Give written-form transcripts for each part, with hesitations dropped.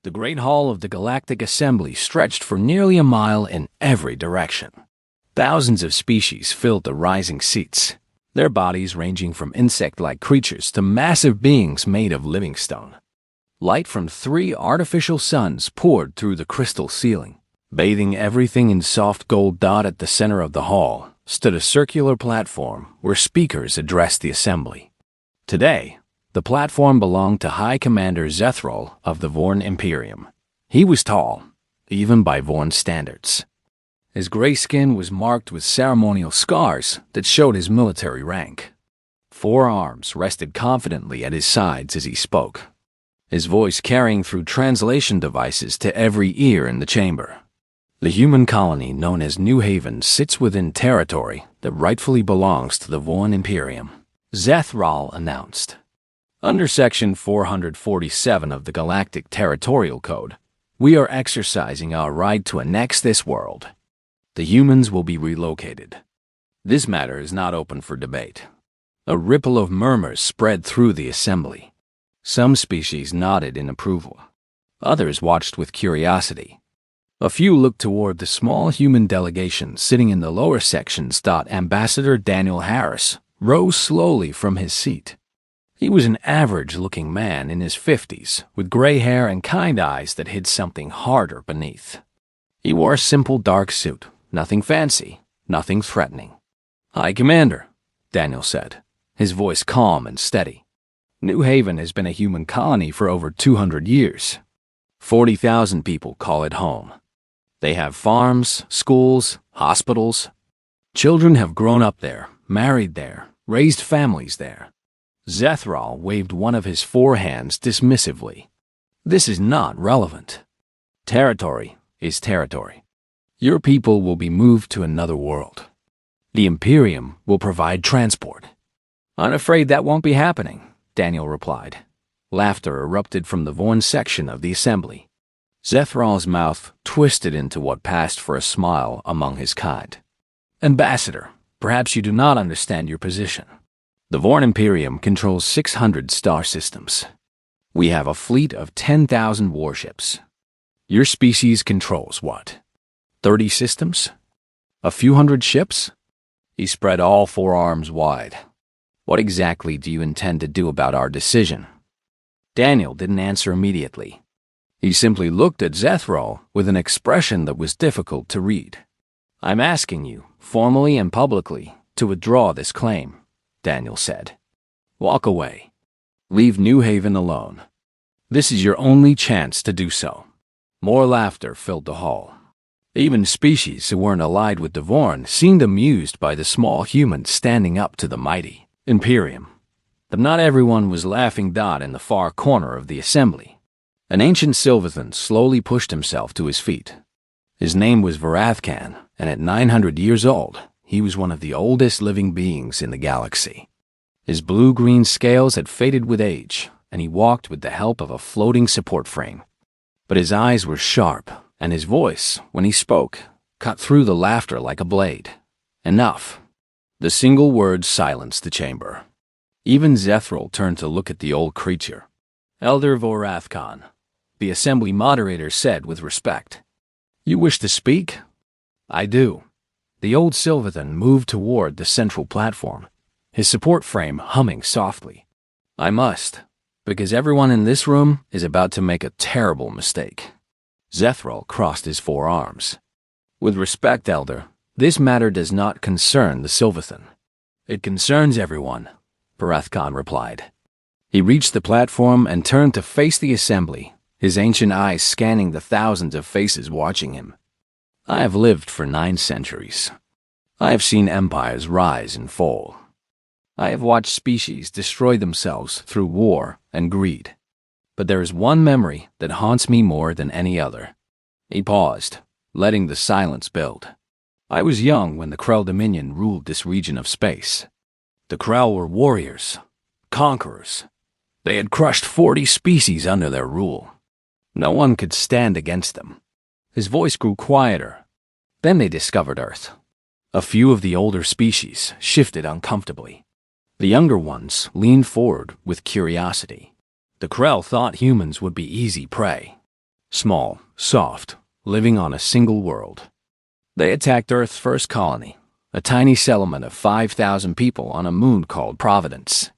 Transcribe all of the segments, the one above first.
The Great Hall of the Galactic Assembly stretched for nearly a mile in every direction. Thousands of species filled the rising seats, their bodies ranging from insect-like creatures to massive beings made of living stone. Light from 3 artificial suns poured through the crystal ceiling. Bathing everything in soft gold dot at the center of the hall stood a circular platform where speakers addressed the assembly. Today, the platform belonged to High Commander Zethral of the Vorn Imperium. He was tall, even by Vorn standards. His gray skin was marked with ceremonial scars that showed his military rank. 4 arms rested confidently at his sides as he spoke, his voice carrying through translation devices to every ear in the chamber. The human colony known as New Haven sits within territory that rightfully belongs to the Vorn Imperium, Zethral announced. Under Section 447 of the Galactic Territorial Code, we are exercising our right to annex this world. The humans will be relocated. This matter is not open for debate. A ripple of murmurs spread through the assembly. Some species nodded in approval. Others watched with curiosity. A few looked toward the small human delegation sitting in the lower sections. Ambassador Daniel Harris rose slowly from his seat. He was an average-looking man in his 50s, with gray hair and kind eyes that hid something harder beneath. He wore a simple dark suit, nothing fancy, nothing threatening. "High Commander," Daniel said, his voice calm and steady. "New Haven has been a human colony for over 200 years. 40,000 people call it home. They have farms, schools, hospitals. Children have grown up there, married there, raised families there." Zethral waved one of his 4 hands dismissively. "This is not relevant. Territory is territory. Your people will be moved to another world. The Imperium will provide transport." "I'm afraid that won't be happening," Daniel replied. Laughter erupted from the Vorn section of the assembly. Zethral's mouth twisted into what passed for a smile among his kind. "Ambassador, perhaps you do not understand your position. The Vorn Imperium controls 600 star systems. We have a fleet of 10,000 warships. Your species controls what? 30 systems? A few hundred ships?" He spread all 4 arms wide. "What exactly do you intend to do about our decision?" Daniel didn't answer immediately. He simply looked at Zethral with an expression that was difficult to read. "I'm asking you, formally and publicly, to withdraw this claim," Daniel said. "Walk away. Leave New Haven alone. This is your only chance to do so." More laughter filled the hall. Even species who weren't allied with the Vorn seemed amused by the small humans standing up to the mighty Imperium. But not everyone was laughing. In the far corner of the assembly, an ancient Sylvathan slowly pushed himself to his feet. His name was Varathkan, and at 900 years old, he was one of the oldest living beings in the galaxy. His blue-green scales had faded with age, and he walked with the help of a floating support frame. But his eyes were sharp, and his voice, when he spoke, cut through the laughter like a blade. "Enough." The single word silenced the chamber. Even Zethral turned to look at the old creature. "Elder Varathkan," the assembly moderator said with respect. "You wish to speak?" "I do." The old Sylvathan moved toward the central platform, his support frame humming softly. "I must, because everyone in this room is about to make a terrible mistake." Zethral crossed his 4 arms. "With respect, Elder, this matter does not concern the Sylvathan. It concerns everyone," Varathkan replied. He reached the platform and turned to face the assembly, his ancient eyes scanning the thousands of faces watching him. "I have lived for 9 centuries. I have seen empires rise and fall. I have watched species destroy themselves through war and greed. But there is one memory that haunts me more than any other." He paused, letting the silence build. "I was young when the Krell Dominion ruled this region of space. The Krell were warriors, conquerors. They had crushed 40 species under their rule. No one could stand against them." His voice grew quieter. "Then they discovered Earth. A few of the older species shifted uncomfortably. The younger ones leaned forward with curiosity. The Krell thought humans would be easy prey. Small, soft, living on a single world. They attacked Earth's first colony, a tiny settlement of 5,000 people on a moon called Providence.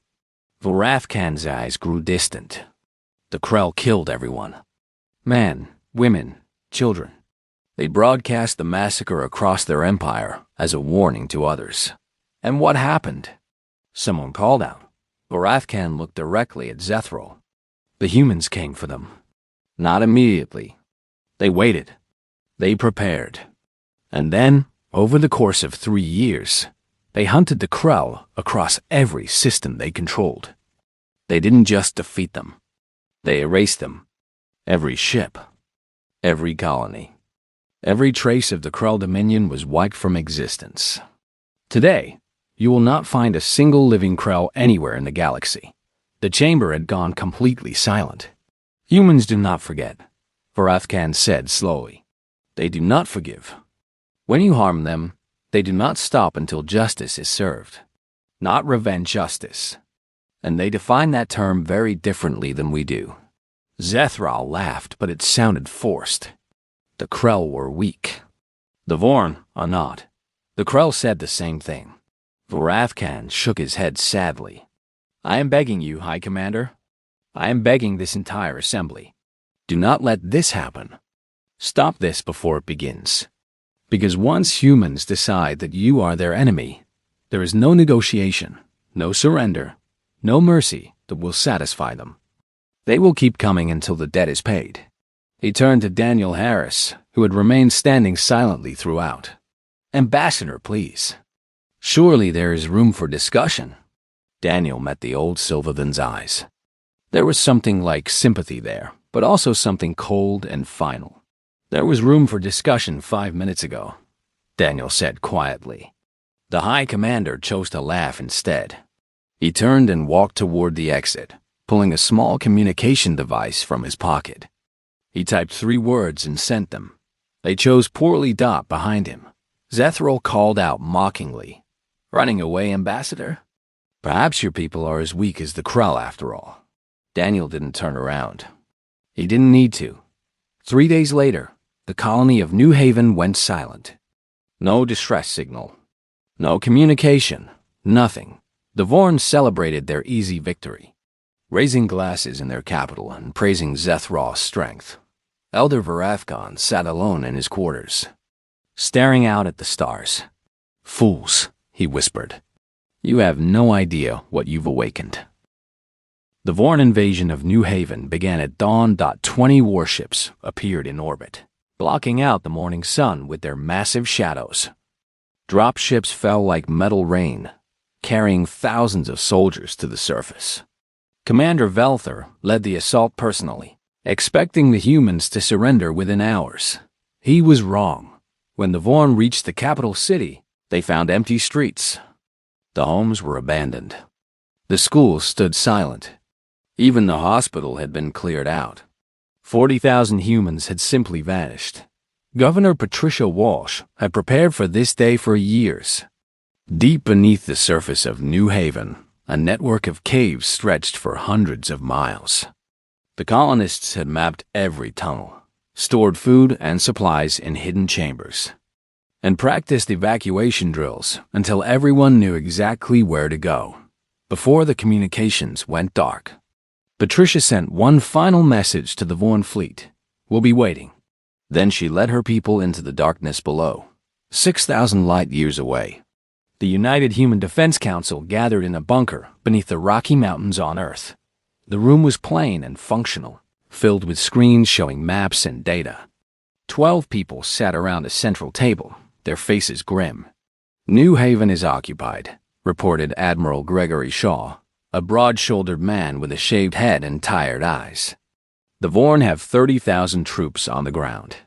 Varavkan's eyes grew distant. The Krell killed everyone. Men, women, children. They broadcast the massacre across their empire as a warning to others. And what happened? Someone called out. Varavkan looked directly at Zethral. The humans came for them. Not immediately. They waited. They prepared. And then, over the course of 3 years, they hunted the Krell across every system they controlled. They didn't just defeat them. They erased them. Every ship. Every colony. Every trace of the Krell dominion was wiped from existence. Today, you will not find a single living Krell anywhere in the galaxy. The chamber had gone completely silent. Humans do not forget, Varavkan said slowly. They do not forgive. When you harm them, they do not stop until justice is served. Not revenge justice. And they define that term very differently than we do. Zethral laughed, but it sounded forced. The Krell were weak. The Vorn are not. The Krell said the same thing. Varavkan shook his head sadly. I am begging you, High Commander. I am begging this entire assembly. Do not let this happen. Stop this before it begins. Because once humans decide that you are their enemy, there is no negotiation, no surrender, no mercy that will satisfy them. They will keep coming until the debt is paid. He turned to Daniel Harris, who had remained standing silently throughout. Ambassador, please. Surely there is room for discussion. Daniel met the old Sylvan's eyes. There was something like sympathy there, but also something cold and final. There was room for discussion 5 minutes ago, Daniel said quietly. The High Commander chose to laugh instead. He turned and walked toward the exit, pulling a small communication device from his pocket. He typed 3 words and sent them. They chose poorly dot behind him. Zethral called out mockingly. Running away, Ambassador? Perhaps your people are as weak as the Krell after all. Daniel didn't turn around. He didn't need to. 3 days later, the colony of New Haven went silent. No distress signal. No communication. Nothing. The Vorn celebrated their easy victory, raising glasses in their capital and praising Zethral's strength. Elder Varavkan sat alone in his quarters, staring out at the stars. Fools, he whispered. You have no idea what you've awakened. The Vorn invasion of New Haven began at dawn. 20 warships appeared in orbit, blocking out the morning sun with their massive shadows. Drop ships fell like metal rain, carrying thousands of soldiers to the surface. Commander Velther led the assault personally, expecting the humans to surrender within hours. He was wrong. When the Vorn reached the capital city, they found empty streets. The homes were abandoned. The schools stood silent. Even the hospital had been cleared out. 40,000 humans had simply vanished. Governor Patricia Walsh had prepared for this day for years. Deep beneath the surface of New Haven, a network of caves stretched for hundreds of miles. The colonists had mapped every tunnel, stored food and supplies in hidden chambers, and practiced evacuation drills until everyone knew exactly where to go. Before the communications went dark, Patricia sent one final message to the Vorn fleet. We'll be waiting. Then she led her people into the darkness below, 6,000 light years away. The United Human Defense Council gathered in a bunker beneath the Rocky Mountains on Earth. The room was plain and functional, filled with screens showing maps and data. 12 people sat around a central table, their faces grim. New Haven is occupied, reported Admiral Gregory Shaw, a broad-shouldered man with a shaved head and tired eyes. The Vorn have 30,000 troops on the ground.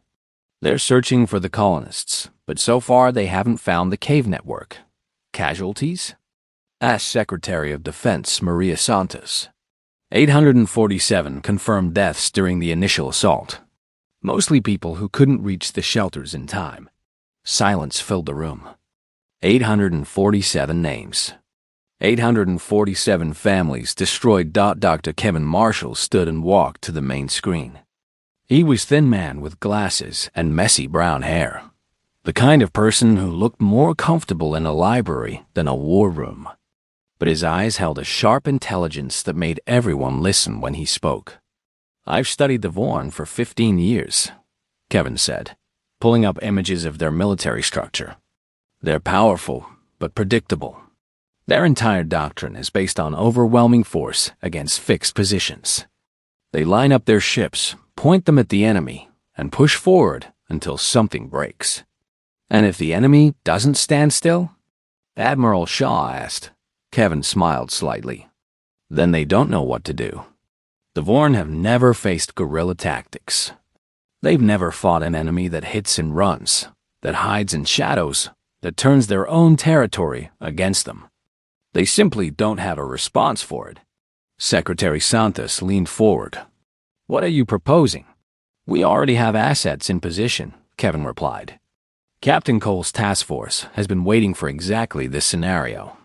They're searching for the colonists, but so far they haven't found the cave network. Casualties? Asked Secretary of Defense Maria Santos. 847 confirmed deaths during the initial assault. Mostly people who couldn't reach the shelters in time. Silence filled the room. 847 names. 847 families destroyed. Dr. Kevin Marshall stood and walked to the main screen. He was a thin man with glasses and messy brown hair, the kind of person who looked more comfortable in a library than a war room. But his eyes held a sharp intelligence that made everyone listen when he spoke. "I've studied the Vorn for 15 years, Kevin said, pulling up images of their military structure. They're powerful, but predictable. Their entire doctrine is based on overwhelming force against fixed positions. They line up their ships, point them at the enemy, and push forward until something breaks. And if the enemy doesn't stand still?" Admiral Shaw asked. Kevin smiled slightly. "Then they don't know what to do. The Vorn have never faced guerrilla tactics. They've never fought an enemy that hits and runs, that hides in shadows, that turns their own territory against them. They simply don't have a response for it." Secretary Santos leaned forward. "What are you proposing?" "We already have assets in position," Kevin replied. "Captain Cole's task force has been waiting for exactly this scenario."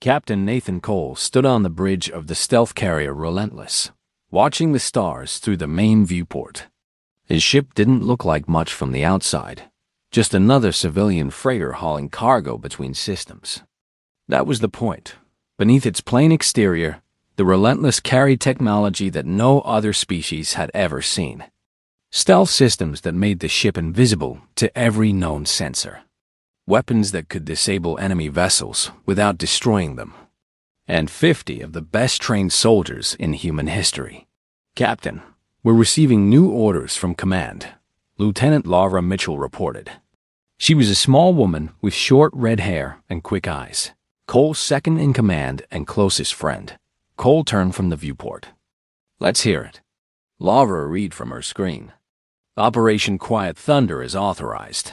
Captain Nathan Cole stood on the bridge of the stealth carrier Relentless, watching the stars through the main viewport. His ship didn't look like much from the outside, just another civilian freighter hauling cargo between systems. That was the point. Beneath its plain exterior, the Relentless carried technology that no other species had ever seen. Stealth systems that made the ship invisible to every known sensor. Weapons that could disable enemy vessels without destroying them. And 50 of the best-trained soldiers in human history. "Captain, we're receiving new orders from command," Lieutenant Laura Mitchell reported. She was a small woman with short red hair and quick eyes. Cole's second in command and closest friend. Cole turned from the viewport. "Let's hear it." Laura read from her screen. "Operation Quiet Thunder is authorized.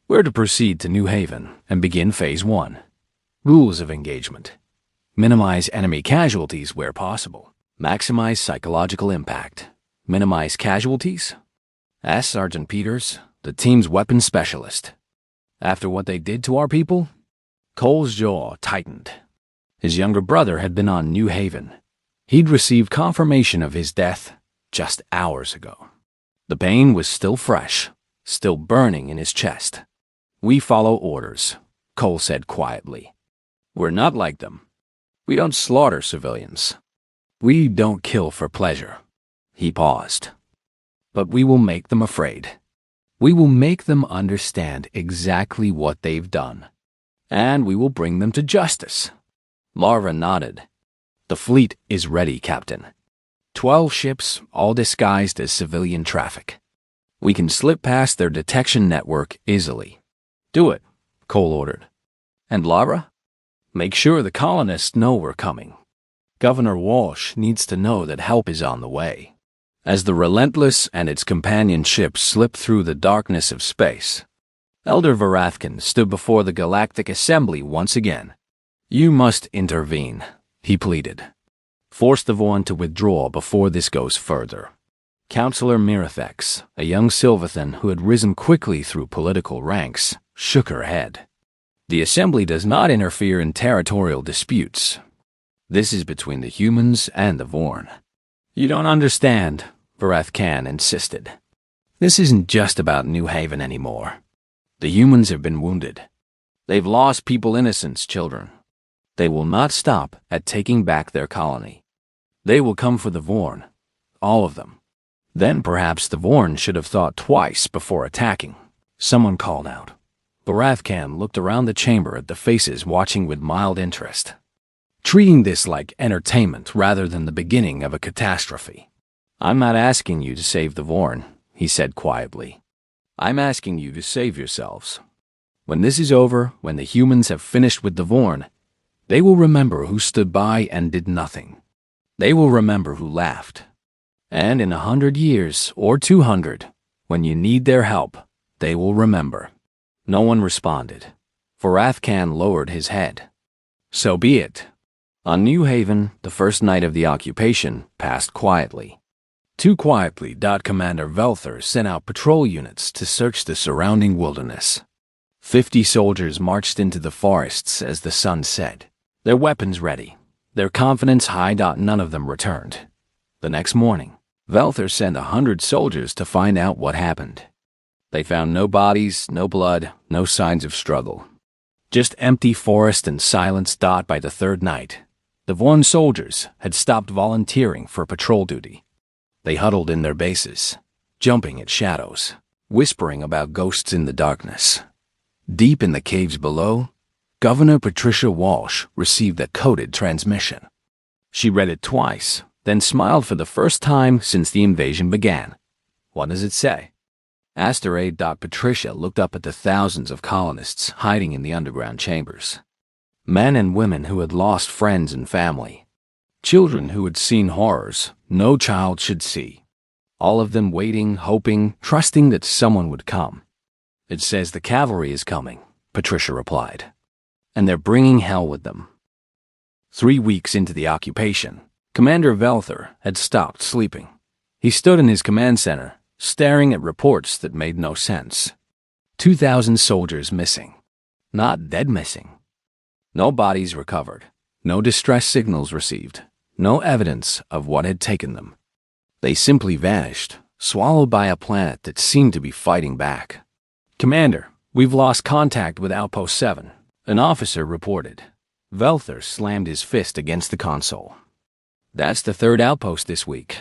We're to proceed to New Haven and begin Phase 1. Rules of engagement. Minimize enemy casualties where possible. Maximize psychological impact. Minimize casualties?" asked Sergeant Peters, the team's weapons specialist. "After what they did to our people?" Cole's jaw tightened. His younger brother had been on New Haven. He'd received confirmation of his death just hours ago. The pain was still fresh, still burning in his chest. "We follow orders," Cole said quietly. "We're not like them. We don't slaughter civilians. We don't kill for pleasure." He paused. "But we will make them afraid. We will make them understand exactly what they've done. And we will bring them to justice." Laura nodded. "The fleet is ready, Captain. 12 ships, all disguised as civilian traffic. We can slip past their detection network easily." "Do it," Cole ordered. "And Laura? Make sure the colonists know we're coming. Governor Walsh needs to know that help is on the way." As the Relentless and its companion ships slipped through the darkness of space, Elder Varathkin stood before the Galactic Assembly once again. "You must intervene," he pleaded. "Force the Vorn to withdraw before this goes further." Counselor Mirathex, a young Sylvathan who had risen quickly through political ranks, shook her head. "The Assembly does not interfere in territorial disputes. This is between the humans and the Vorn." "You don't understand," Varathkan insisted. "This isn't just about New Haven anymore. The humans have been wounded. They've lost people, innocents, children. They will not stop at taking back their colony. They will come for the Vorn, all of them." "Then perhaps the Vorn should have thought twice before attacking," someone called out. Varathkan looked around the chamber at the faces watching with mild interest. "Treating this like entertainment rather than the beginning of a catastrophe." "I'm not asking you to save the Vorn," he said quietly. "I'm asking you to save yourselves. When this is over, when the humans have finished with the Vorn, they will remember who stood by and did nothing. They will remember who laughed. And in 100 years, or 200, when you need their help, they will remember." No one responded. Varathkan lowered his head. "So be it." On New Haven, the first night of the occupation passed quietly. Too quietly, Commander Velther sent out patrol units to search the surrounding wilderness. 50 soldiers marched into the forests as the sun set, their weapons ready, their confidence high. None of them returned. The next morning, Velther sent 100 soldiers to find out what happened. They found no bodies, no blood, no signs of struggle. Just empty forest and silence. By the third night, the Vorn soldiers had stopped volunteering for patrol duty. They huddled in their bases, jumping at shadows, whispering about ghosts in the darkness. Deep in the caves below, Governor Patricia Walsh received a coded transmission. She read it twice, then smiled for the first time since the invasion began. "What does it say?" Aster A. Patricia looked up at the thousands of colonists hiding in the underground chambers. Men and women who had lost friends and family. Children who had seen horrors no child should see. All of them waiting, hoping, trusting that someone would come. "It says the cavalry is coming," Patricia replied. "And they're bringing hell with them." 3 weeks into the occupation, Commander Velther had stopped sleeping. He stood in his command center, staring at reports that made no sense. 2,000 soldiers missing. Not dead missing. No bodies recovered. No distress signals received. No evidence of what had taken them. They simply vanished, swallowed by a planet that seemed to be fighting back. "Commander, we've lost contact with Outpost 7, an officer reported. Velther slammed his fist against the console. "That's the third outpost this week.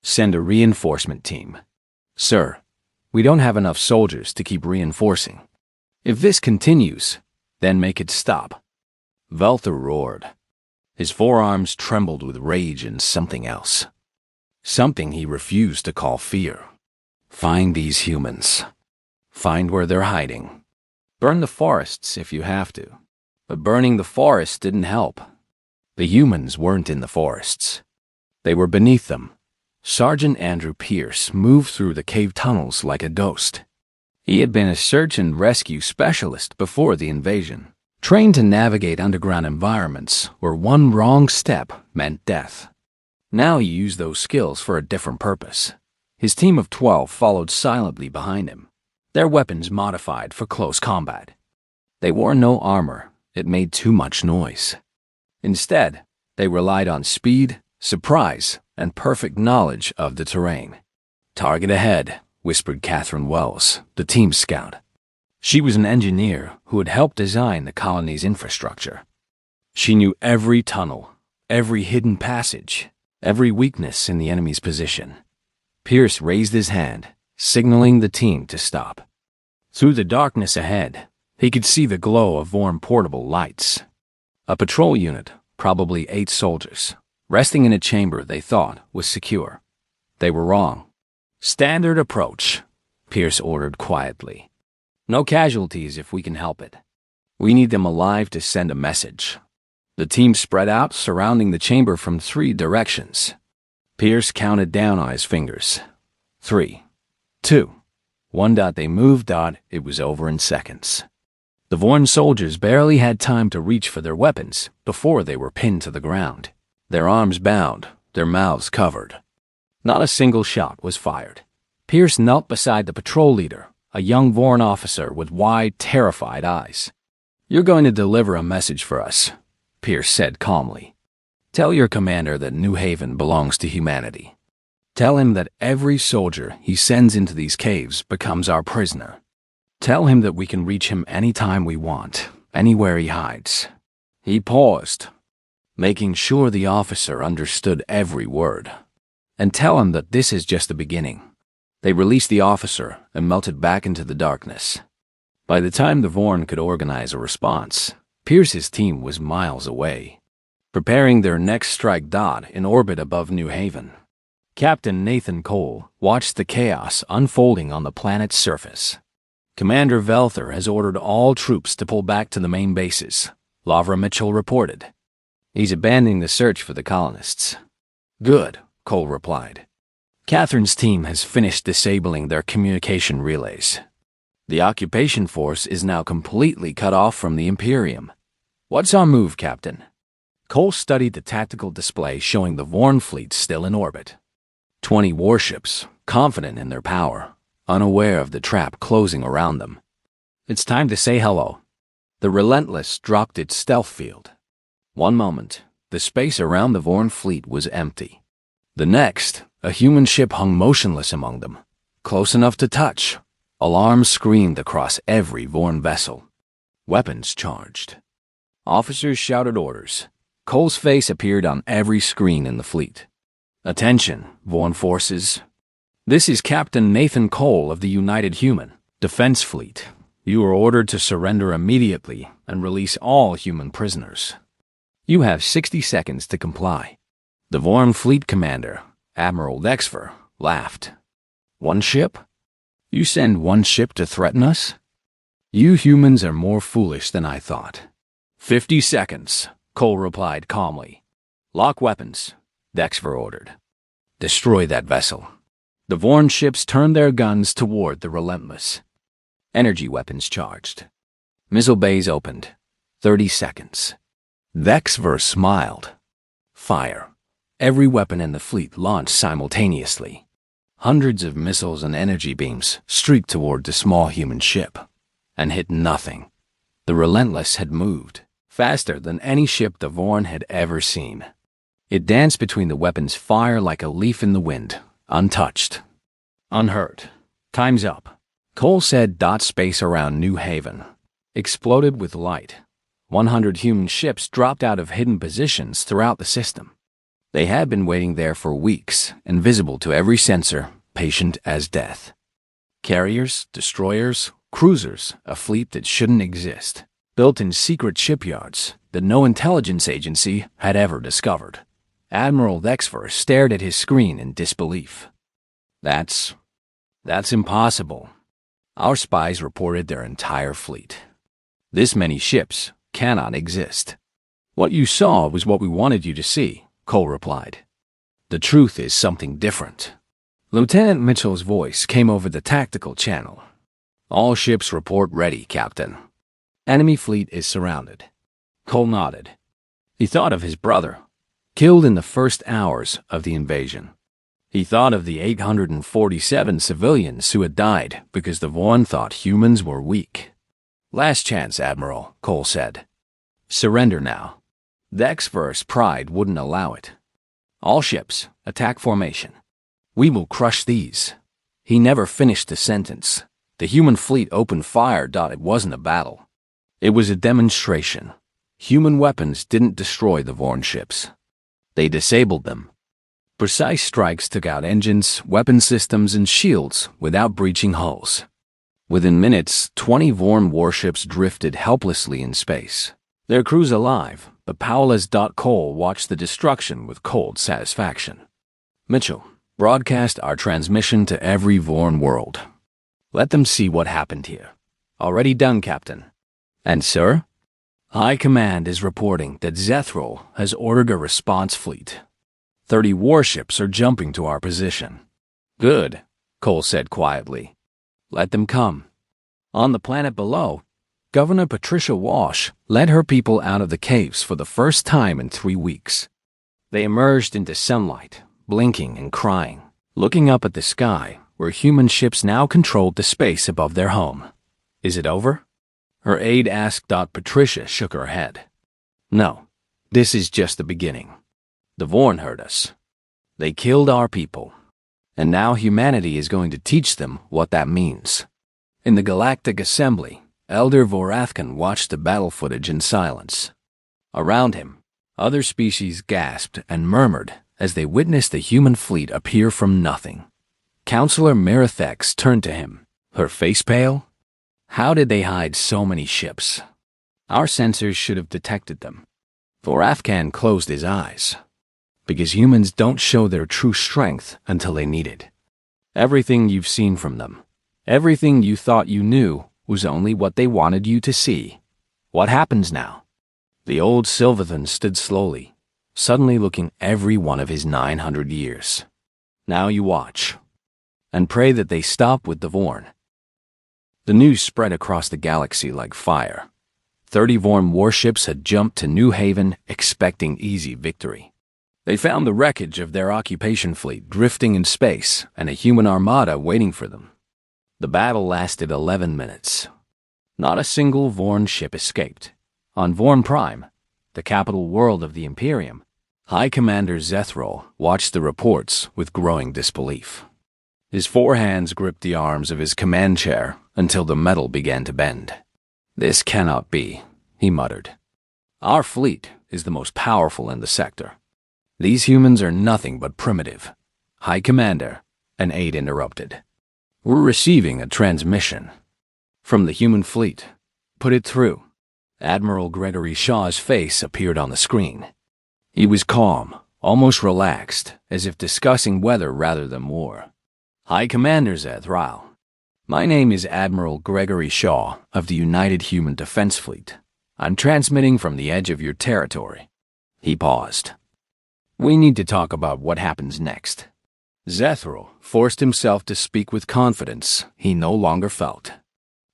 Send a reinforcement team." "Sir, we don't have enough soldiers to keep reinforcing. If this continues, then make it stop." Velther roared. His forearms trembled with rage and something else. Something he refused to call fear. "Find these humans. Find where they're hiding. Burn the forests if you have to." But burning the forests didn't help. The humans weren't in the forests. They were beneath them. Sergeant Andrew Pierce moved through the cave tunnels like a ghost. He had been a search and rescue specialist before the invasion, trained to navigate underground environments where one wrong step meant death. Now he used those skills for a different purpose. His team of 12 followed silently behind him, their weapons modified for close combat. They wore no armor. It made too much noise. Instead, they relied on speed, surprise, and perfect knowledge of the terrain. "Target ahead," whispered Catherine Wells, the team scout. She was an engineer who had helped design the colony's infrastructure. She knew every tunnel, every hidden passage, every weakness in the enemy's position. Pierce raised his hand, signaling the team to stop. Through the darkness ahead, he could see the glow of Vorn portable lights. A patrol unit, probably 8 soldiers, resting in a chamber they thought was secure. They were wrong. "Standard approach," Pierce ordered quietly. "No casualties if we can help it. We need them alive to send a message." The team spread out, surrounding the chamber from 3 directions. Pierce counted down on his fingers. 3, 2, 1. They moved. It was over in seconds. The Vorn soldiers barely had time to reach for their weapons before they were pinned to the ground, their arms bound, their mouths covered. Not a single shot was fired. Pierce knelt beside the patrol leader, a young Vorn officer with wide, terrified eyes. "You're going to deliver a message for us," Pierce said calmly. "Tell your commander that New Haven belongs to humanity. Tell him that every soldier he sends into these caves becomes our prisoner. Tell him that we can reach him anytime we want, anywhere he hides." He paused, making sure the officer understood every word. "And tell him that this is just the beginning." They released the officer and melted back into the darkness. By the time the Vorn could organize a response, Pierce's team was miles away, preparing their next strike. In orbit above New Haven, Captain Nathan Cole watched the chaos unfolding on the planet's surface. "Commander Velther has ordered all troops to pull back to the main bases," Lavra Mitchell reported. "He's abandoning the search for the colonists." "Good," Cole replied. "Catherine's team has finished disabling their communication relays. The occupation force is now completely cut off from the Imperium. What's our move, Captain?" Cole studied the tactical display showing the Vorn fleet still in orbit. 20 warships, confident in their power, unaware of the trap closing around them. "It's time to say hello." The Relentless dropped its stealth field. One moment, the space around the Vorn fleet was empty. The next, A human ship hung motionless among them, close enough to touch. Alarms screamed across every Vorn vessel. Weapons charged. Officers shouted orders. Cole's face appeared on every screen in the fleet. Attention, Vorn forces. This is Captain Nathan Cole of the United Human Defense Fleet. You are ordered to surrender immediately and release all human prisoners. You have 60 seconds to comply. The Vorn Fleet Commander, Admiral Dexfer, laughed. One ship? You send one ship to threaten us? You humans are more foolish than I thought. 50 seconds, Cole replied calmly. Lock weapons, Dexfer ordered. Destroy that vessel. The Vorn ships turned their guns toward the Relentless. Energy weapons charged. Missile bays opened. 30 seconds. Dexver smiled. Fire. Every weapon in the fleet launched simultaneously. Hundreds of missiles and energy beams streaked toward the small human ship and hit nothing. The Relentless had moved faster than any ship the Vorn had ever seen. It danced between the weapon's fire like a leaf in the wind, untouched, unhurt. Time's up. Cole said. Space around New Haven exploded with light. 100 human ships dropped out of hidden positions throughout the system. They had been waiting there for weeks, invisible to every sensor, patient as death. Carriers, destroyers, cruisers, a fleet that shouldn't exist, built in secret shipyards that no intelligence agency had ever discovered. Admiral Dexfer stared at his screen in disbelief. That's impossible. Our spies reported their entire fleet. This many ships cannot exist. What you saw was what we wanted you to see, Cole replied. The truth is something different. Lieutenant Mitchell's voice came over the tactical channel. All ships report ready, Captain. Enemy fleet is surrounded. Cole nodded. He thought of his brother, killed in the first hours of the invasion. He thought of the 847 civilians who had died because the Vorn thought humans were weak. Last chance, Admiral, Cole said. Surrender now. Dexver's pride wouldn't allow it. All ships, attack formation. We will crush these. He never finished the sentence. The human fleet opened fire. It wasn't a battle. It was a demonstration. Human weapons didn't destroy the Vorn ships. They disabled them. Precise strikes took out engines, weapon systems, and shields without breaching hulls. Within minutes, 20 Vorn warships drifted helplessly in space. Their crews alive, but powerless. Cole watched the destruction with cold satisfaction. Mitchell, broadcast our transmission to every Vorn world. Let them see what happened here. Already done, Captain. And, sir? High Command is reporting that Zethril has ordered a response fleet. 30 warships are jumping to our position. Good, Cole said quietly. Let them come. On the planet below, Governor Patricia Walsh led her people out of the caves for the first time in 3 weeks. They emerged into sunlight, blinking and crying, looking up at the sky where human ships now controlled the space above their home. Is it over? Her aide asked. Patricia shook her head. No, this is just the beginning. The Vorn heard us. They killed our people. And now humanity is going to teach them what that means. In the Galactic Assembly, Elder Vorathkan watched the battle footage in silence. Around him, other species gasped and murmured as they witnessed the human fleet appear from nothing. Counselor Mirathex turned to him, her face pale. How did they hide so many ships? Our sensors should have detected them. Vorathkan closed his eyes. Because humans don't show their true strength until they need it. Everything you've seen from them, everything you thought you knew, was only what they wanted you to see. What happens now? The old Sylvathan stood slowly, suddenly looking every one of his 900 years. Now you watch, and pray that they stop with the Vorn. The news spread across the galaxy like fire. 30 Vorn warships had jumped to New Haven expecting easy victory. They found the wreckage of their occupation fleet drifting in space and a human armada waiting for them. The battle lasted 11 minutes. Not a single Vorn ship escaped. On Vorn Prime, the capital world of the Imperium, High Commander Zethral watched the reports with growing disbelief. His four hands gripped the arms of his command chair until the metal began to bend. "This cannot be," he muttered. "Our fleet is the most powerful in the sector. These humans are nothing but primitive." "High Commander," an aide interrupted. "We're receiving a transmission from the human fleet. Put it through." Admiral Gregory Shaw's face appeared on the screen. He was calm, almost relaxed, as if discussing weather rather than war. "High Commander Zethral, my name is Admiral Gregory Shaw of the United Human Defense Fleet. I'm transmitting from the edge of your territory." He paused. "We need to talk about what happens next." Zethral forced himself to speak with confidence he no longer felt.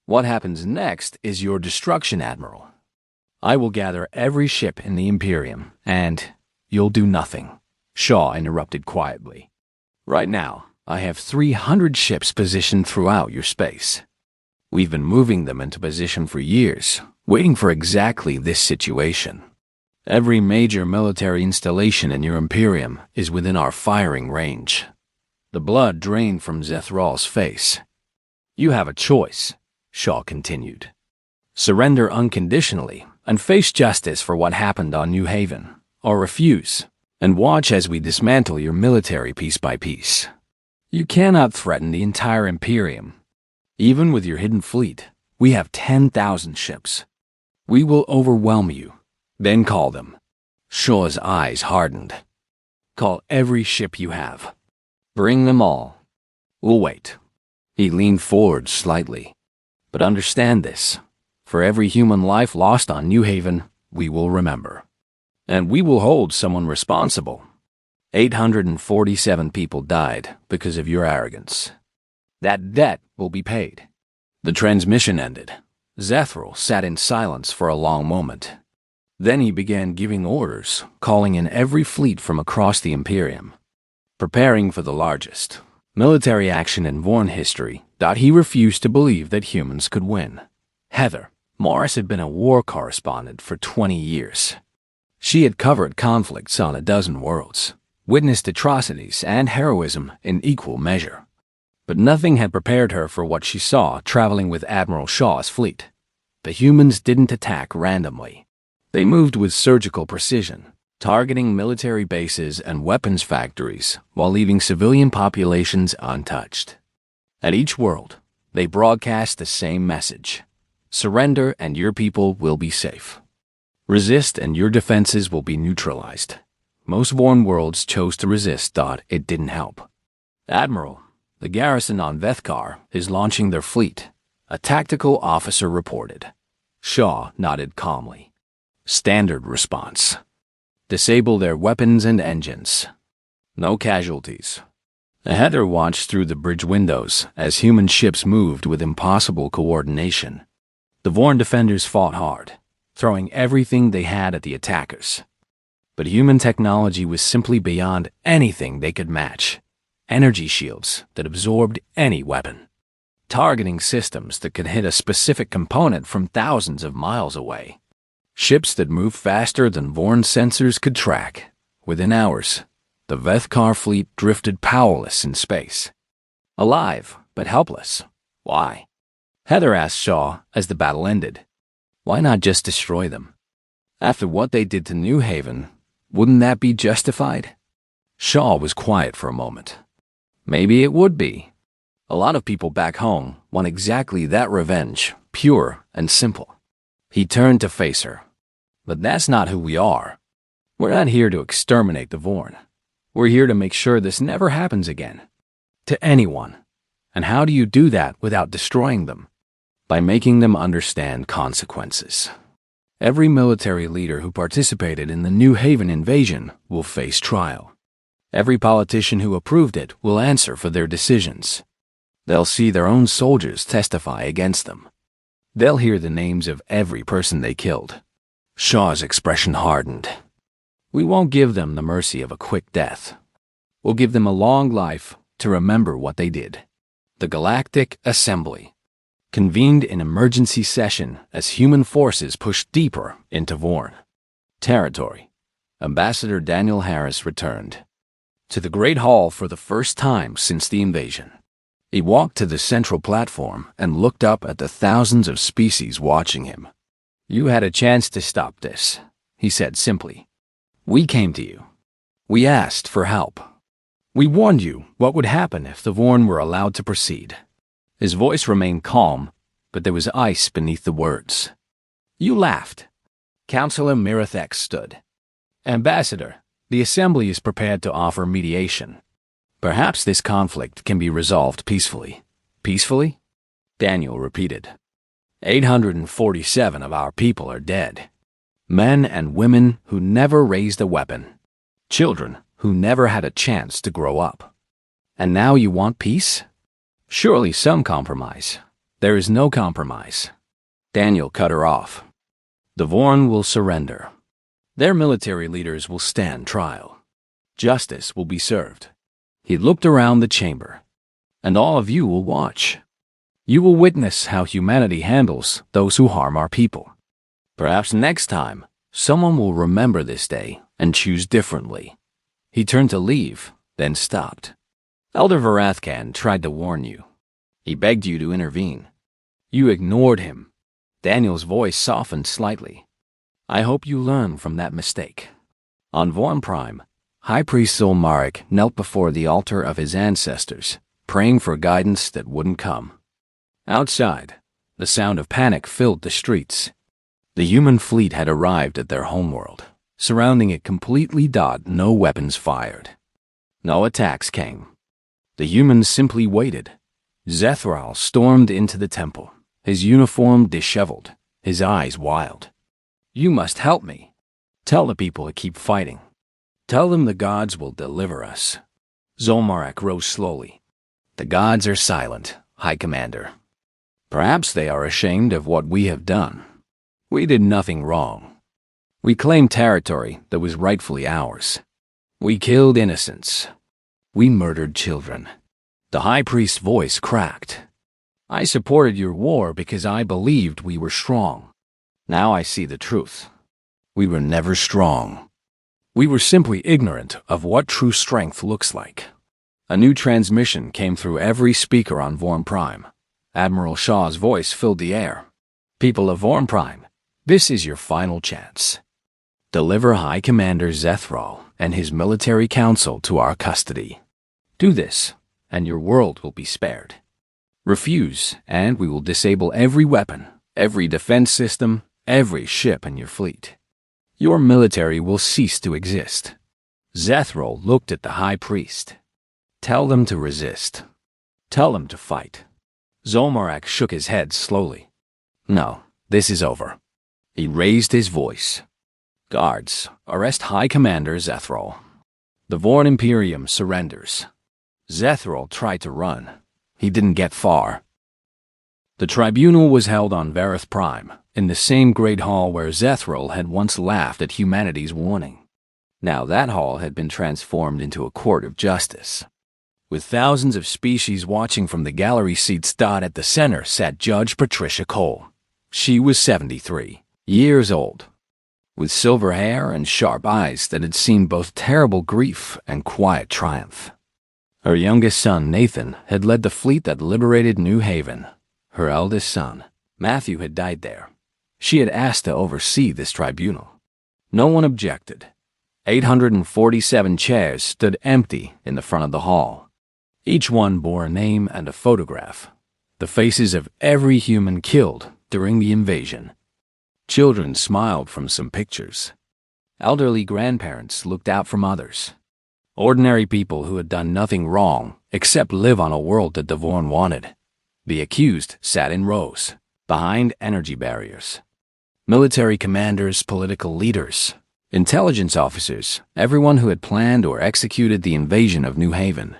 "What happens next is your destruction, Admiral. I will gather every ship in the Imperium, and you'll do nothing," Shaw interrupted quietly. "Right now, I have 300 ships positioned throughout your space. We've been moving them into position for years, waiting for exactly this situation. Every major military installation in your Imperium is within our firing range." The blood drained from Zethral's face. "You have a choice," Shaw continued. "Surrender unconditionally and face justice for what happened on New Haven, or refuse and watch as we dismantle your military piece by piece. You cannot threaten the entire Imperium. Even with your hidden fleet, we have 10,000 ships. We will overwhelm you, then call them." Shaw's eyes hardened. "Call every ship you have. Bring them all. We'll wait." He leaned forward slightly. "But understand this. For every human life lost on New Haven, we will remember. And we will hold someone responsible. 847 people died because of your arrogance. That debt will be paid." The transmission ended. Zethral sat in silence for a long moment. Then he began giving orders, calling in every fleet from across the Imperium, preparing for the largest military action in Vorn history. He refused to believe that humans could win. Heather Morris had been a war correspondent for 20 years. She had covered conflicts on a dozen worlds, witnessed atrocities and heroism in equal measure. But nothing had prepared her for what she saw traveling with Admiral Shaw's fleet. The humans didn't attack randomly. They moved with surgical precision, targeting military bases and weapons factories while leaving civilian populations untouched. At each world, they broadcast the same message: surrender and your people will be safe. Resist and your defenses will be neutralized. Most Vorn worlds chose to resist. It didn't help. "Admiral, the garrison on Vethkar is launching their fleet," a tactical officer reported. Shaw nodded calmly. "Standard response. Disable their weapons and engines. No casualties." Heather watched through the bridge windows as human ships moved with impossible coordination. The Vorn defenders fought hard, throwing everything they had at the attackers. But human technology was simply beyond anything they could match. Energy shields that absorbed any weapon. Targeting systems that could hit a specific component from thousands of miles away. Ships that moved faster than Vorn sensors could track. Within hours, the Vethkar fleet drifted powerless in space. Alive, but helpless. Why? Heather asked Shaw as the battle ended. Why not just destroy them? After what they did to New Haven, wouldn't that be justified? Shaw was quiet for a moment. Maybe it would be. A lot of people back home want exactly that revenge, pure and simple. He turned to face her. But that's not who we are. We're not here to exterminate the Vorn. We're here to make sure this never happens again. To anyone. And how do you do that without destroying them? By making them understand consequences. Every military leader who participated in the New Haven invasion will face trial. Every politician who approved it will answer for their decisions. They'll see their own soldiers testify against them. They'll hear the names of every person they killed. Shaw's expression hardened. We won't give them the mercy of a quick death. We'll give them a long life to remember what they did. The Galactic Assembly convened in emergency session as human forces pushed deeper into Vorn territory. Ambassador Daniel Harris returned to the Great Hall for the first time since the invasion. He walked to the central platform and looked up at the thousands of species watching him. "You had a chance to stop this," he said simply. "We came to you. We asked for help. We warned you what would happen if the Vorn were allowed to proceed." His voice remained calm, but there was ice beneath the words. "You laughed." Councillor Mirathex stood. "Ambassador, the Assembly is prepared to offer mediation. Perhaps this conflict can be resolved peacefully." "Peacefully?" Daniel repeated. 847 of our people are dead. Men and women who never raised a weapon. Children who never had a chance to grow up. And now you want peace? Surely some compromise. There is no compromise." Daniel cut her off. "The Vorn will surrender. Their military leaders will stand trial. Justice will be served." He looked around the chamber. "And all of you will watch. You will witness how humanity handles those who harm our people. Perhaps next time, someone will remember this day and choose differently." He turned to leave, then stopped. "Elder Varathkan tried to warn you. He begged you to intervene. You ignored him." Daniel's voice softened slightly. "I hope you learn from that mistake." On Vorn Prime, High Priest Zolmarek knelt before the altar of his ancestors, praying for guidance that wouldn't come. Outside, the sound of panic filled the streets. The human fleet had arrived at their homeworld. Surrounding it completely, no weapons fired. No attacks came. The humans simply waited. Zethral stormed into the temple, his uniform disheveled, his eyes wild. "You must help me. Tell the people to keep fighting. Tell them the gods will deliver us." Zolmarek rose slowly. "The gods are silent, High Commander. Perhaps they are ashamed of what we have done. We did nothing wrong. We claimed territory that was rightfully ours. We killed innocents. We murdered children." The High Priest's voice cracked. "I supported your war because I believed we were strong. Now I see the truth. We were never strong. We were simply ignorant of what true strength looks like." A new transmission came through every speaker on Vorn Prime. Admiral Shaw's voice filled the air. "People of Vorn Prime, this is your final chance. Deliver High Commander Zethral and his military council to our custody. Do this, and your world will be spared. Refuse, and we will disable every weapon, every defense system, every ship in your fleet. Your military will cease to exist." Zethral looked at the High Priest. "Tell them to resist. Tell them to fight." Zolmarek shook his head slowly. "No, this is over." He raised his voice. "Guards, arrest High Commander Zethral. The Vorn Imperium surrenders." Zethral tried to run. He didn't get far. The tribunal was held on Vareth Prime, in the same great hall where Zethral had once laughed at humanity's warning. Now that hall had been transformed into a court of justice. With thousands of species watching from the gallery seats, at the center sat Judge Patricia Cole. She was 73 years old, with silver hair and sharp eyes that had seen both terrible grief and quiet triumph. Her youngest son, Nathan, had led the fleet that liberated New Haven. Her eldest son, Matthew, had died there. She had asked to oversee this tribunal. No one objected. 847 chairs stood empty in the front of the hall. Each one bore a name and a photograph, the faces of every human killed during the invasion. Children smiled from some pictures. Elderly grandparents looked out from others. Ordinary people who had done nothing wrong except live on a world that the Vorn wanted. The accused sat in rows, behind energy barriers. Military commanders, political leaders, intelligence officers, everyone who had planned or executed the invasion of New Haven.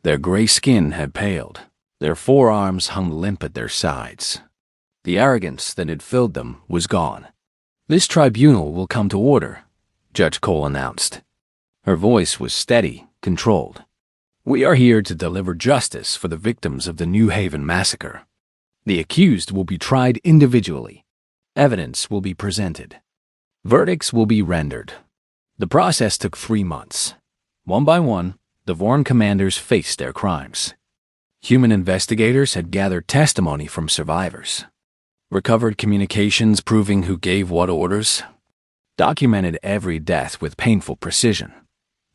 Their gray skin had paled. Their forearms hung limp at their sides. The arrogance that had filled them was gone. "This tribunal will come to order," Judge Cole announced. Her voice was steady, controlled. "We are here to deliver justice for the victims of the New Haven massacre. The accused will be tried individually. Evidence will be presented. Verdicts will be rendered. The process took 3 months. One by one, the Vorn commanders faced their crimes. Human investigators had gathered testimony from survivors, recovered communications proving who gave what orders, documented every death with painful precision.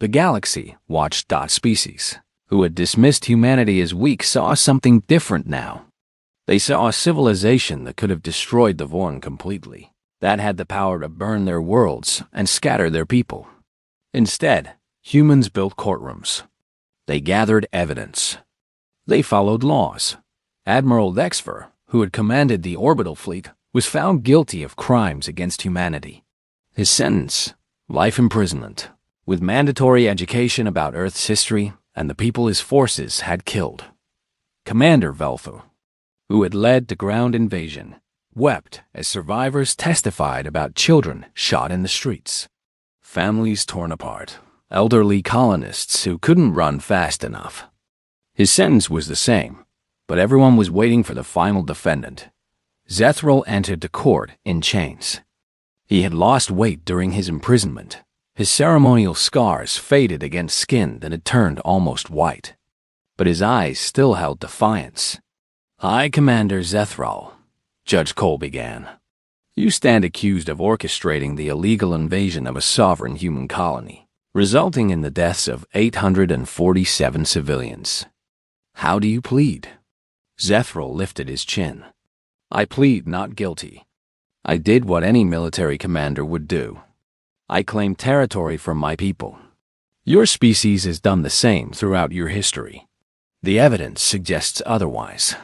The galaxy watched dot species, who had dismissed humanity as weak, saw something different now. They saw a civilization that could have destroyed the Vorn completely, that had the power to burn their worlds and scatter their people. Instead, humans built courtrooms. They gathered evidence. They followed laws. Admiral Dexfer, who had commanded the orbital fleet, was found guilty of crimes against humanity. His sentence, life imprisonment, with mandatory education about Earth's history and the people his forces had killed. Commander Veltho, who had led the ground invasion, wept as survivors testified about children shot in the streets, families torn apart, elderly colonists who couldn't run fast enough. His sentence was the same, but everyone was waiting for the final defendant. Zethril entered the court in chains. He had lost weight during his imprisonment. His ceremonial scars faded against skin that had turned almost white, but his eyes still held defiance. "High Commander Zethril," Judge Cole began, "you stand accused of orchestrating the illegal invasion of a sovereign human colony, resulting in the deaths of 847 civilians. How do you plead?" Zethril lifted his chin. "I plead not guilty. I did what any military commander would do. I claim territory from my people. Your species has done the same throughout your history. The evidence suggests otherwise."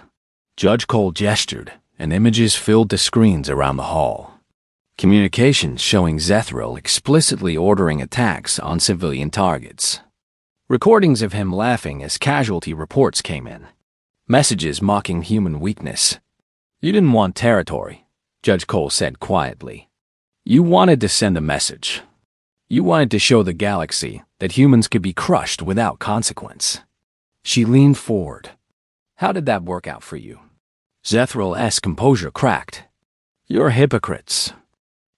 Judge Cole gestured, and images filled the screens around the hall. Communications showing Zethril explicitly ordering attacks on civilian targets. Recordings of him laughing as casualty reports came in. Messages mocking human weakness. "You didn't want territory," Judge Cole said quietly. "You wanted to send a message. You wanted to show the galaxy that humans could be crushed without consequence." She leaned forward. "How did that work out for you?" Zethril's composure cracked. "You're hypocrites.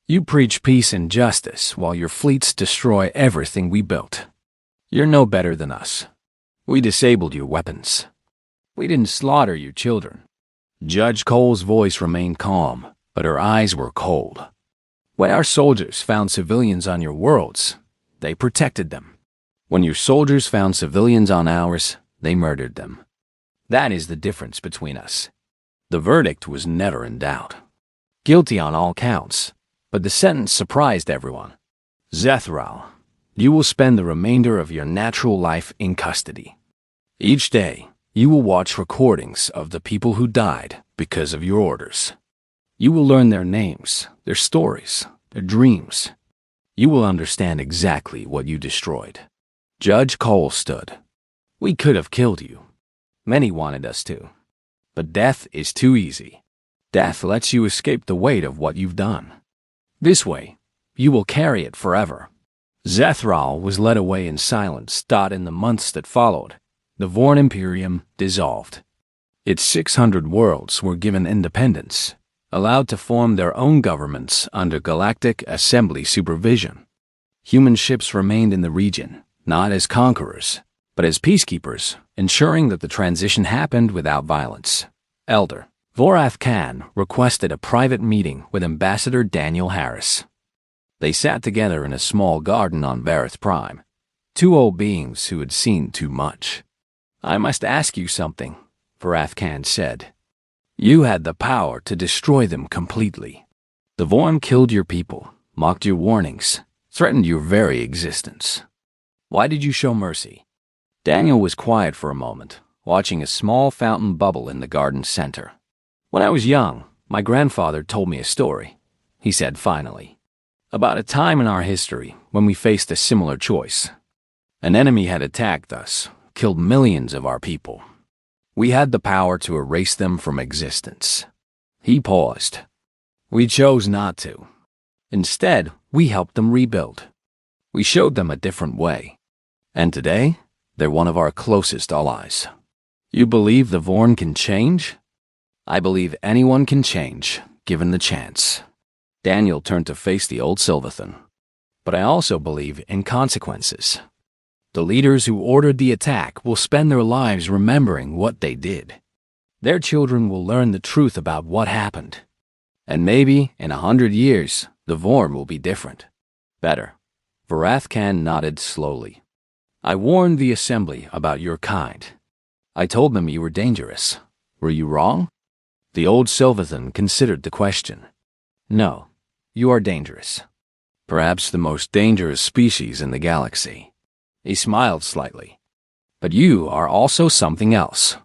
You preach peace and justice while your fleets destroy everything we built. You're no better than us. We disabled your weapons. We didn't slaughter your children." Judge Cole's voice remained calm, but her eyes were cold. "When our soldiers found civilians on your worlds, they protected them. When your soldiers found civilians on ours, they murdered them. That is the difference between us." The verdict was never in doubt. Guilty on all counts, but the sentence surprised everyone. "Zethril, you will spend the remainder of your natural life in custody. Each day, you will watch recordings of the people who died because of your orders. You will learn their names, their stories, their dreams. You will understand exactly what you destroyed." Judge Cole stood. "We could have killed you. Many wanted us to. But death is too easy. Death lets you escape the weight of what you've done. This way, you will carry it forever." Zethril was led away in silence. In the months that followed, the Vorn Imperium dissolved. Its 600 worlds were given independence, allowed to form their own governments under Galactic Assembly supervision. Human ships remained in the region, not as conquerors, but as peacekeepers, ensuring that the transition happened without violence. Elder Vorath Khan requested a private meeting with Ambassador Daniel Harris. They sat together in a small garden on Vareth Prime, two old beings who had seen too much. "I must ask you something," Vorath Khan said. "You had the power to destroy them completely. The Vorn killed your people, mocked your warnings, threatened your very existence. Why did you show mercy?" Daniel was quiet for a moment, watching a small fountain bubble in the garden's center. "When I was young, my grandfather told me a story," he said finally, "about a time in our history when we faced a similar choice. An enemy had attacked us, killed millions of our people. We had the power to erase them from existence." He paused. "We chose not to. Instead, we helped them rebuild. We showed them a different way. And today, they're one of our closest allies. You believe the Vorn can change? I believe anyone can change, given the chance." Daniel turned to face the old Sylvathan. But I also believe in consequences. The leaders who ordered the attack will spend their lives remembering what they did. Their children will learn the truth about what happened. And maybe, in 100 years, the Vorn will be different. Better. Varathkan nodded slowly. I warned the assembly about your kind. I told them you were dangerous. Were you wrong? The old Sylvathan considered the question. No, you are dangerous. Perhaps the most dangerous species in the galaxy. He smiled slightly. But you are also something else.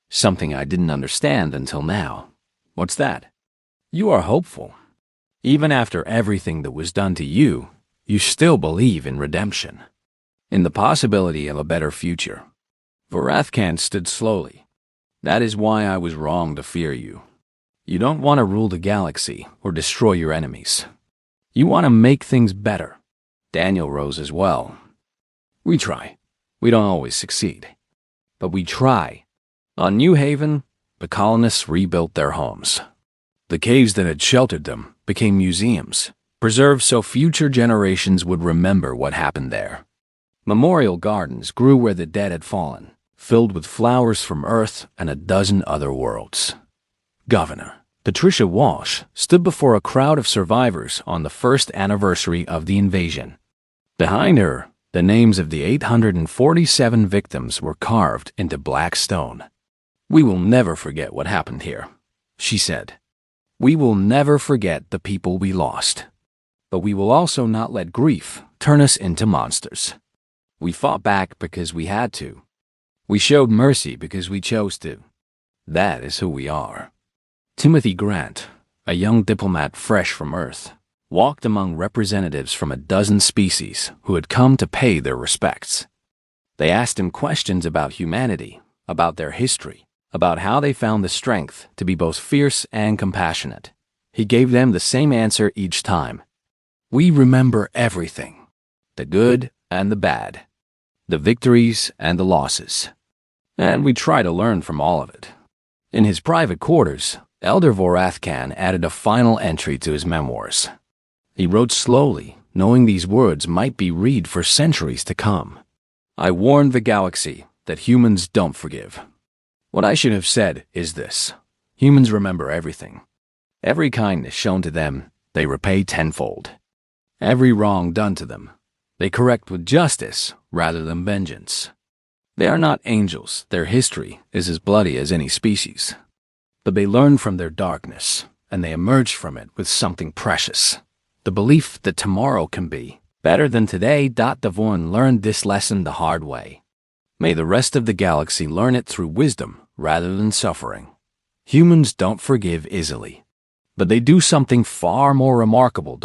Something I didn't understand until now. What's that? You are hopeful. Even after everything that was done to you, you still believe in redemption. In the possibility of a better future. Varathkan stood slowly. That is why I was wrong to fear you. You don't want to rule the galaxy or destroy your enemies. You want to make things better. Daniel rose as well. We try. We don't always succeed. But we try. On New Haven, the colonists rebuilt their homes. The caves that had sheltered them became museums, preserved so future generations would remember what happened there. Memorial gardens grew where the dead had fallen, filled with flowers from Earth and a dozen other worlds. Governor Patricia Walsh stood before a crowd of survivors on the first anniversary of the invasion. Behind her, the names of the 847 victims were carved into black stone. We will never forget what happened here, she said. We will never forget the people we lost. But we will also not let grief turn us into monsters. We fought back because we had to. We showed mercy because we chose to. That is who we are. Timothy Grant, a young diplomat fresh from Earth, walked among representatives from a dozen species who had come to pay their respects. They asked him questions about humanity, about their history, about how they found the strength to be both fierce and compassionate. He gave them the same answer each time. We remember everything, the good and the bad, the victories and the losses. And we try to learn from all of it. In his private quarters, Elder Varathkan added a final entry to his memoirs. He wrote slowly, knowing these words might be read for centuries to come. I warned the galaxy that humans don't forgive. What I should have said is this. Humans remember everything. Every kindness shown to them, they repay tenfold. Every wrong done to them, they correct with justice rather than vengeance. They are not angels. Their history is as bloody as any species. But they learn from their darkness, and they emerge from it with something precious. The belief that tomorrow can be better than today. Devon learned this lesson the hard way. May the rest of the galaxy learn it through wisdom rather than suffering. Humans don't forgive easily. But they do something far more remarkable,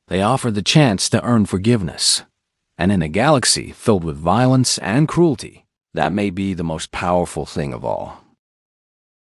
They offer the chance to earn forgiveness. And in a galaxy filled with violence and cruelty, that may be the most powerful thing of all.